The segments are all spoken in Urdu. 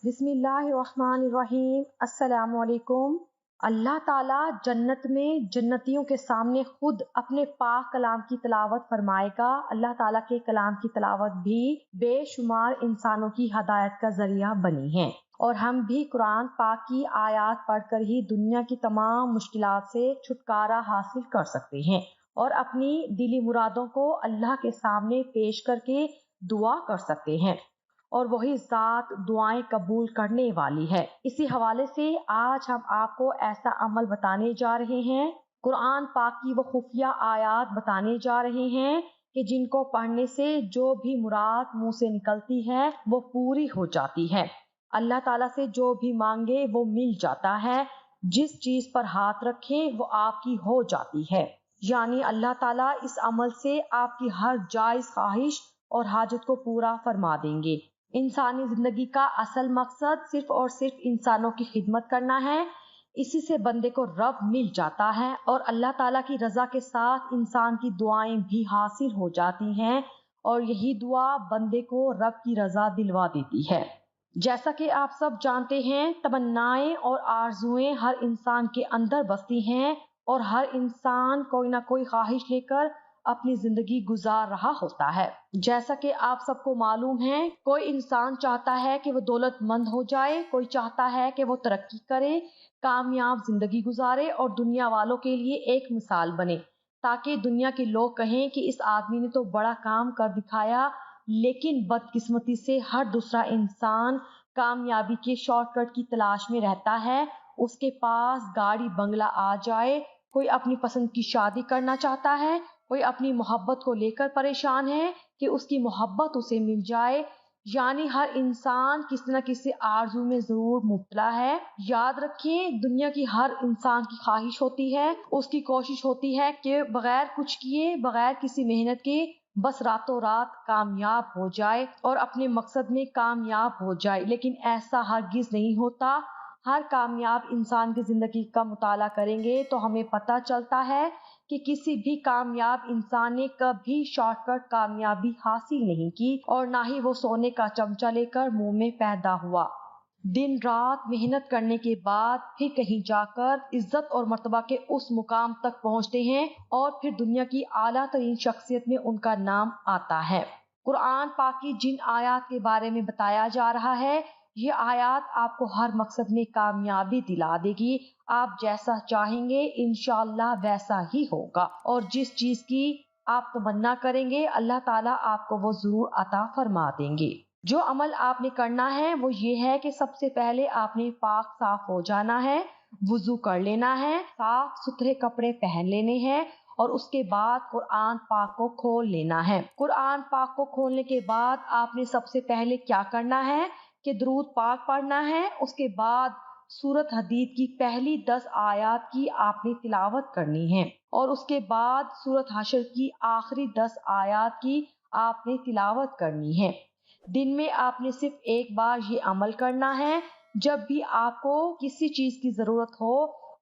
بسم اللہ الرحمن الرحیم۔ السلام علیکم۔ اللہ تعالیٰ جنت میں جنتیوں کے سامنے خود اپنے پاک کلام کی تلاوت فرمائے گا۔ اللہ تعالیٰ کے کلام کی تلاوت بھی بے شمار انسانوں کی ہدایت کا ذریعہ بنی ہے، اور ہم بھی قرآن پاک کی آیات پڑھ کر ہی دنیا کی تمام مشکلات سے چھٹکارا حاصل کر سکتے ہیں اور اپنی دلی مرادوں کو اللہ کے سامنے پیش کر کے دعا کر سکتے ہیں، اور وہی ذات دعائیں قبول کرنے والی ہے۔ اسی حوالے سے آج ہم آپ کو ایسا عمل بتانے جا رہے ہیں، قرآن پاک کی وہ خفیہ آیات بتانے جا رہے ہیں کہ جن کو پڑھنے سے جو بھی مراد منہ سے نکلتی ہے وہ پوری ہو جاتی ہے۔ اللہ تعالیٰ سے جو بھی مانگے وہ مل جاتا ہے، جس چیز پر ہاتھ رکھیں وہ آپ کی ہو جاتی ہے۔ یعنی اللہ تعالیٰ اس عمل سے آپ کی ہر جائز خواہش اور حاجت کو پورا فرما دیں گے۔ انسانی زندگی کا اصل مقصد صرف اور صرف انسانوں کی خدمت کرنا ہے، اسی سے بندے کو رب مل جاتا ہے، اور اللہ تعالیٰ کی رضا کے ساتھ انسان کی دعائیں بھی حاصل ہو جاتی ہیں، اور یہی دعا بندے کو رب کی رضا دلوا دیتی ہے۔ جیسا کہ آپ سب جانتے ہیں، تمنائیں اور آرزوئیں ہر انسان کے اندر بستی ہیں، اور ہر انسان کوئی نہ کوئی خواہش لے کر اپنی زندگی گزار رہا ہوتا ہے۔ جیسا کہ آپ سب کو معلوم ہے، کوئی انسان چاہتا ہے کہ وہ دولت مند ہو جائے، کوئی چاہتا ہے کہ وہ ترقی کرے، کامیاب زندگی گزارے اور دنیا والوں کے لیے ایک مثال بنے، تاکہ دنیا کے لوگ کہیں کہ اس آدمی نے تو بڑا کام کر دکھایا۔ لیکن بدقسمتی سے ہر دوسرا انسان کامیابی کے شارٹ کٹ کی تلاش میں رہتا ہے۔ اس کے پاس گاڑی بنگلہ آ جائے، کوئی اپنی پسند کی شادی کرنا چاہتا ہے، کوئی اپنی محبت کو لے کر پریشان ہے کہ اس کی محبت اسے مل جائے۔ یعنی ہر انسان کسی نہ کسی آرزو میں ضرور مبتلا ہے۔ یاد رکھیں، دنیا کی ہر انسان کی خواہش ہوتی ہے، اس کی کوشش ہوتی ہے کہ بغیر کچھ کیے، بغیر کسی محنت کے بس راتوں رات کامیاب ہو جائے اور اپنے مقصد میں کامیاب ہو جائے، لیکن ایسا ہرگز نہیں ہوتا۔ ہر کامیاب انسان کی زندگی کا مطالعہ کریں گے تو ہمیں پتہ چلتا ہے کہ کسی بھی کامیاب انسان نے کبھی شارٹ کٹ کامیابی حاصل نہیں کی، اور نہ ہی وہ سونے کا چمچہ لے کر منہ میں پیدا ہوا۔ دن رات محنت کرنے کے بعد پھر کہیں جا کر عزت اور مرتبہ کے اس مقام تک پہنچتے ہیں، اور پھر دنیا کی اعلیٰ ترین شخصیت میں ان کا نام آتا ہے۔ قرآن پاک کی جن آیات کے بارے میں بتایا جا رہا ہے، یہ آیات آپ کو ہر مقصد میں کامیابی دلا دے گی۔ آپ جیسا چاہیں گے انشاءاللہ ویسا ہی ہوگا، اور جس چیز کی آپ تمنا کریں گے اللہ تعالیٰ آپ کو وہ ضرور عطا فرما دیں گے۔ جو عمل آپ نے کرنا ہے وہ یہ ہے کہ سب سے پہلے آپ نے پاک صاف ہو جانا ہے، وضو کر لینا ہے، صاف ستھرے کپڑے پہن لینے ہیں، اور اس کے بعد قرآن پاک کو کھول لینا ہے۔ قرآن پاک کو کھولنے کے بعد آپ نے سب سے پہلے کیا کرنا ہے کہ درود پاک پڑھنا ہے۔ اس کے بعد سورۃ حدید کی پہلی 10 آیات کی آپ نے تلاوت کرنی ہے، اور اس کے بعد سورۃ حشر کی آخری 10 آیات کی آپ نے تلاوت کرنی ہے۔ دن میں آپ نے صرف ایک بار یہ عمل کرنا ہے۔ جب بھی آپ کو کسی چیز کی ضرورت ہو،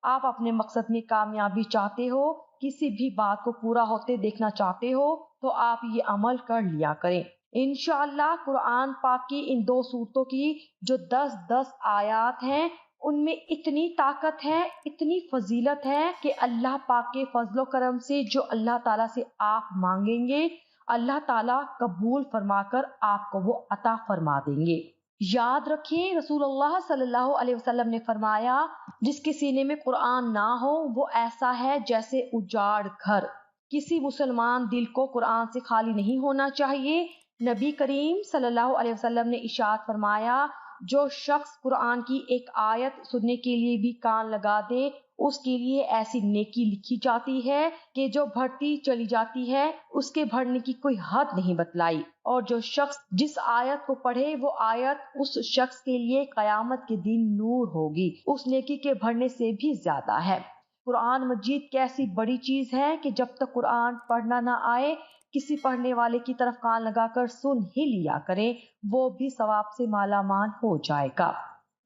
آپ اپنے مقصد میں کامیابی چاہتے ہو، کسی بھی بات کو پورا ہوتے دیکھنا چاہتے ہو، تو آپ یہ عمل کر لیا کریں۔ انشاءاللہ قرآن پاک کی ان 2 سورتوں کی جو 10 آیات ہیں، ان میں اتنی طاقت ہے، اتنی فضیلت ہے کہ اللہ پاک کے فضل و کرم سے جو اللہ تعالیٰ سے آپ مانگیں گے، اللہ تعالیٰ قبول فرما کر آپ کو وہ عطا فرما دیں گے۔ یاد رکھیں، رسول اللہ صلی اللہ علیہ وسلم نے فرمایا، جس کے سینے میں قرآن نہ ہو وہ ایسا ہے جیسے اجاڑ گھر۔ کسی مسلمان دل کو قرآن سے خالی نہیں ہونا چاہیے۔ نبی کریم صلی اللہ علیہ وسلم نے ارشاد فرمایا، جو شخص قرآن کی ایک آیت سننے کے لیے بھی کان لگا دے، اس کے لیے ایسی نیکی لکھی جاتی ہے کہ جو بڑھتی چلی جاتی ہے، اس کے بڑھنے کی کوئی حد نہیں بتلائی، اور جو شخص جس آیت کو پڑھے وہ آیت اس شخص کے لیے قیامت کے دن نور ہوگی، اس نیکی کے بڑھنے سے بھی زیادہ ہے۔ قرآن مجید کیسی بڑی چیز ہے کہ جب تک قرآن پڑھنا نہ آئے، کسی پڑھنے والے کی طرف کان لگا کر سن ہی لیا کریں، وہ بھی ثواب سے مالا مال ہو جائے گا۔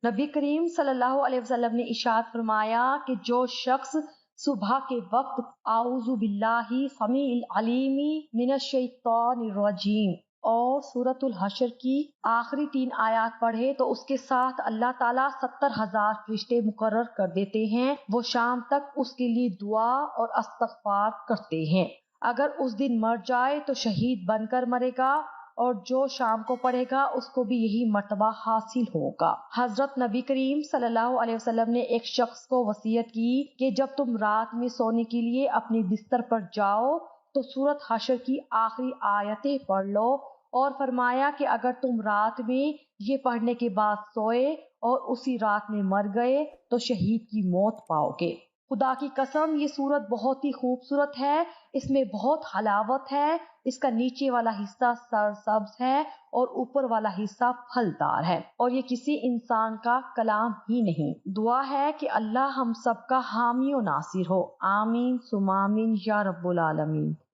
نبی کریم صلی اللہ علیہ وسلم نے ارشاد فرمایا کہ جو شخص صبح کے وقت اعوذ باللہ السمیع العلیم من الشیطان الرجیم اور سورۃ الحشر کی آخری 3 آیات پڑھے تو اس کے ساتھ اللہ تعالیٰ 70,000 فرشتے مقرر کر دیتے ہیں، وہ شام تک اس کے لیے دعا اور استغفار کرتے ہیں۔ اگر اس دن مر جائے تو شہید بن کر مرے گا، اور جو شام کو پڑھے گا اس کو بھی یہی مرتبہ حاصل ہوگا۔ حضرت نبی کریم صلی اللہ علیہ وسلم نے ایک شخص کو وصیت کی کہ جب تم رات میں سونے کے لیے اپنے بستر پر جاؤ تو سورۃ حشر کی آخری آیتیں پڑھ لو، اور فرمایا کہ اگر تم رات میں یہ پڑھنے کے بعد سوئے اور اسی رات میں مر گئے تو شہید کی موت پاؤ گے۔ خدا کی قسم یہ سورت بہت ہی خوبصورت ہے، اس میں بہت حلاوت ہے، اس کا نیچے والا حصہ سرسبز ہے اور اوپر والا حصہ پھلدار ہے، اور یہ کسی انسان کا کلام ہی نہیں۔ دعا ہے کہ اللہ ہم سب کا حامی و ناصر ہو، آمین ثم آمین یا رب العالمین۔